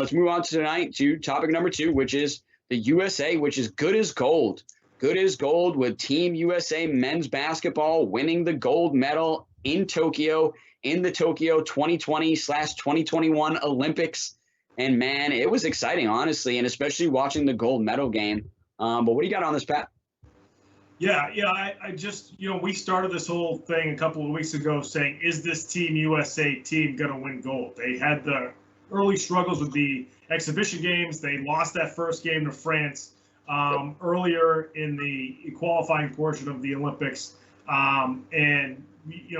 let's move on tonight to topic number 2, which is the USA, which is good as gold. Good as gold with Team USA men's basketball winning the gold medal in Tokyo, in the Tokyo 2020/2021 Olympics. And, man, it was exciting, honestly, and especially watching the gold medal game. But what do you got on this, Pat? Yeah, I just, we started this whole thing a couple of weeks ago saying, is this Team USA team going to win gold? They had the early struggles with the exhibition games. They lost that first game to France earlier in the qualifying portion of the Olympics. And,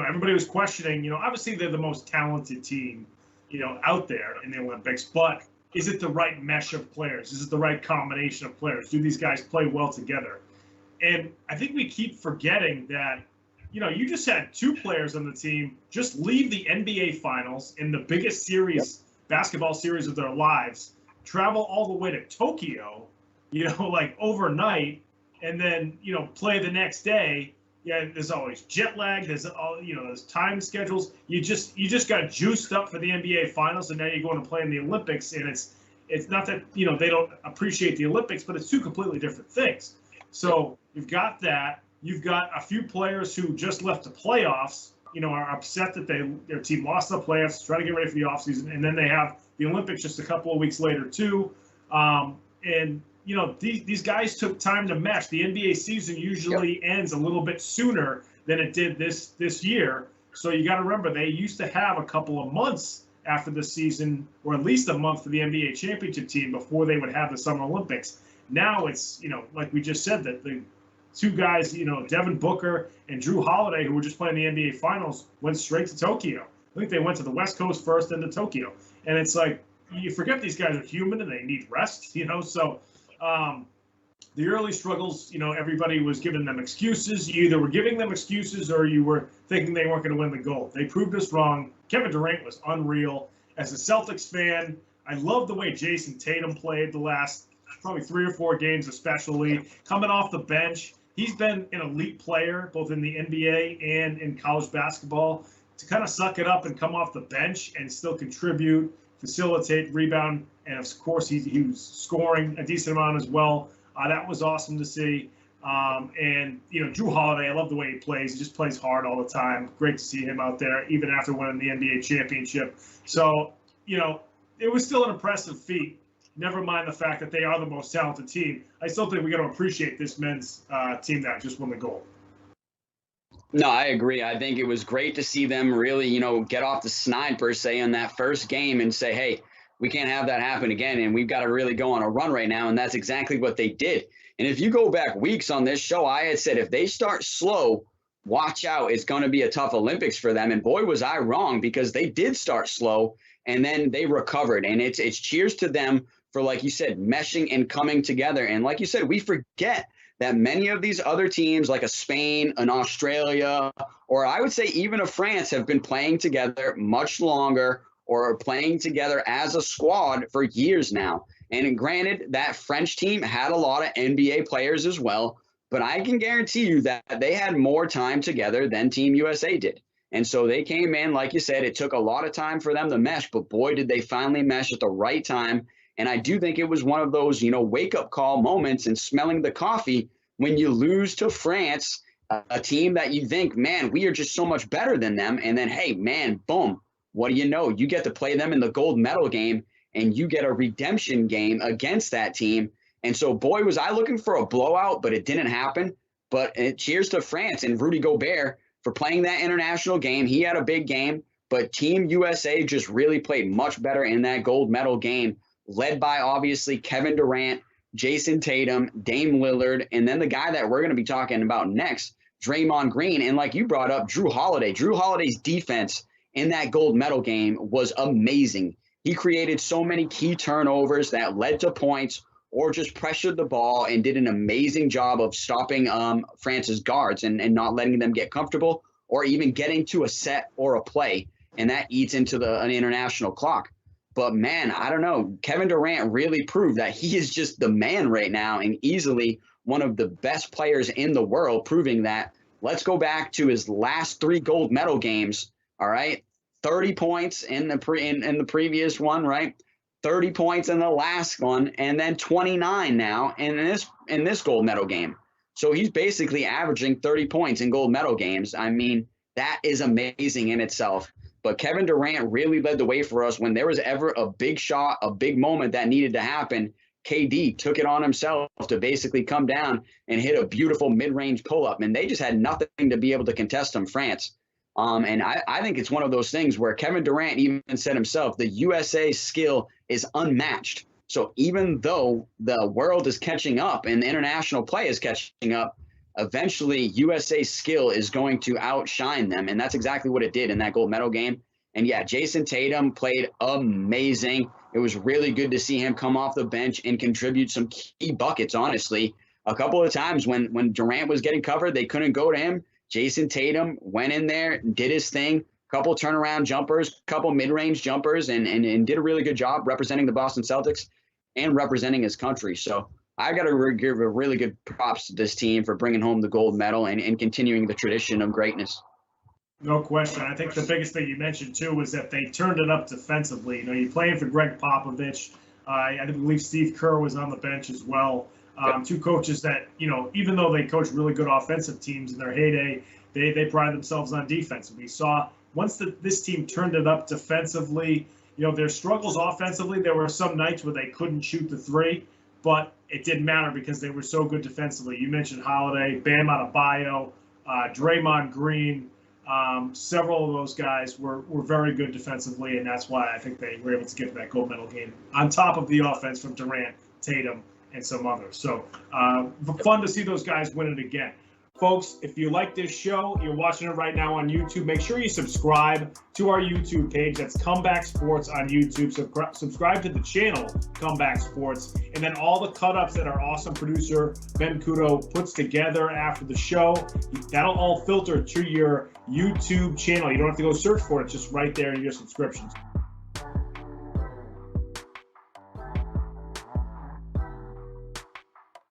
everybody was questioning, obviously they're the most talented team, out there in the Olympics, but is it the right mesh of players? Is it the right combination of players? Do these guys play well together? And I think we keep forgetting that, you just had 2 players on the team just leave the NBA Finals in the biggest series, basketball series of their lives, travel all the way to Tokyo, like overnight, and then, play the next day. Yeah, there's always jet lag. There's there's time schedules. You just got juiced up for the NBA Finals, and now you're going to play in the Olympics. And it's not that they don't appreciate the Olympics, but it's 2 completely different things. So you've got that. You've got a few players who just left the playoffs. Are upset that their team lost the playoffs, trying to get ready for the offseason, and then they have the Olympics just a couple of weeks later too. And these guys took time to mesh. The NBA season usually ends a little bit sooner than it did this year. So you got to remember, they used to have a couple of months after the season, or at least a month for the NBA championship team before they would have the Summer Olympics. Now it's, like we just said, that the 2 guys, Devin Booker and Drew Holiday, who were just playing the NBA Finals, went straight to Tokyo. I think they went to the West Coast first, then to Tokyo. And it's like, you forget these guys are human and they need rest, So the early struggles, everybody was giving them excuses. You either were giving them excuses or you were thinking they weren't going to win the gold. They proved us wrong. Kevin Durant was unreal. As a Celtics fan, I love the way Jason Tatum played the last probably 3 or 4 games, especially coming off the bench. He's been an elite player, both in the NBA and in college basketball. To kind of suck it up and come off the bench and still contribute, facilitate, rebound, and of course he was scoring a decent amount as well. That was awesome to see. And Drew Holiday, I love the way he plays. He just plays hard all the time. Great to see him out there, even after winning the NBA championship. So it was still an impressive feat. Never mind the fact that they are the most talented team. I still think we got to appreciate this men's team that just won the gold. No, I agree. I think it was great to see them really, get off the snide per se in that first game and say, hey, we can't have that happen again. And we've got to really go on a run right now. And that's exactly what they did. And if you go back weeks on this show, I had said, if they start slow, watch out. It's going to be a tough Olympics for them. And boy, was I wrong, because they did start slow and then they recovered. And it's cheers to them for, like you said, meshing and coming together. And like you said, we forget that many of these other teams, like a Spain, an Australia, or I would say even a France, have been playing together much longer or are playing together as a squad for years now. And granted, that French team had a lot of NBA players as well, but I can guarantee you that they had more time together than Team USA did. And so they came in, like you said, it took a lot of time for them to mesh, but boy, did they finally mesh at the right time. And I do think it was one of those, wake-up call moments and smelling the coffee when you lose to France, a team that you think, man, we are just so much better than them. And then, hey, man, boom, what do you know? You get to play them in the gold medal game, and you get a redemption game against that team. And so, boy, was I looking for a blowout, but it didn't happen. But cheers to France and Rudy Gobert for playing that international game. He had a big game, but Team USA just really played much better in that gold medal game, led by, obviously, Kevin Durant, Jason Tatum, Dame Lillard, and then the guy that we're going to be talking about next, Draymond Green. And like you brought up, Drew Holiday. Drew Holiday's defense in that gold medal game was amazing. He created so many key turnovers that led to points or just pressured the ball and did an amazing job of stopping France's guards and not letting them get comfortable or even getting to a set or a play. And that eats into an international clock. But, man, I don't know. Kevin Durant really proved that he is just the man right now and easily one of the best players in the world, proving that. Let's go back to his last 3 gold medal games, all right? 30 points in the previous one, right? 30 points in the last one, and then 29 now in this gold medal game. So he's basically averaging 30 points in gold medal games. I mean, that is amazing in itself. But Kevin Durant really led the way for us when there was ever a big shot, a big moment that needed to happen. KD took it on himself to basically come down and hit a beautiful mid-range pull-up, and they just had nothing to be able to contest from France. And I think it's one of those things where Kevin Durant even said himself, the USA skill is unmatched. So even though the world is catching up and the international play is catching up, eventually USA skill is going to outshine them. And that's exactly what it did in that gold medal game. And yeah, Jason Tatum played amazing. It was really good to see him come off the bench and contribute some key buckets, honestly. A couple of times when Durant was getting covered, they couldn't go to him. Jason Tatum went in there, did his thing, couple turnaround jumpers, couple mid-range jumpers, and did a really good job representing the Boston Celtics and representing his country. So I got to give a really good props to this team for bringing home the gold medal and continuing the tradition of greatness. No question. I think the biggest thing you mentioned, too, was that they turned it up defensively. You know, you're playing for Greg Popovich. I believe Steve Kerr was on the bench as well. Two coaches that, you know, even though they coach really good offensive teams in their heyday, they pride themselves on defense. And we saw once this team turned it up defensively, you know, their struggles offensively, there were some nights where they couldn't shoot the three, but it didn't matter because they were so good defensively. You mentioned Holiday, Bam Adebayo, Draymond Green. Several of those guys were very good defensively, and that's why I think they were able to get to that gold medal game on top of the offense from Durant, Tatum, and some others. So fun to see those guys win it again. Folks, if you like this show, you're watching it right now on YouTube, make sure you subscribe to our YouTube page. That's Comeback Sports on YouTube. Subscribe to the channel, Comeback Sports. And then all the cut-ups that our awesome producer, Ben Kudo, puts together after the show, that'll all filter to your YouTube channel. You don't have to go search for it. It's just right there in your subscriptions.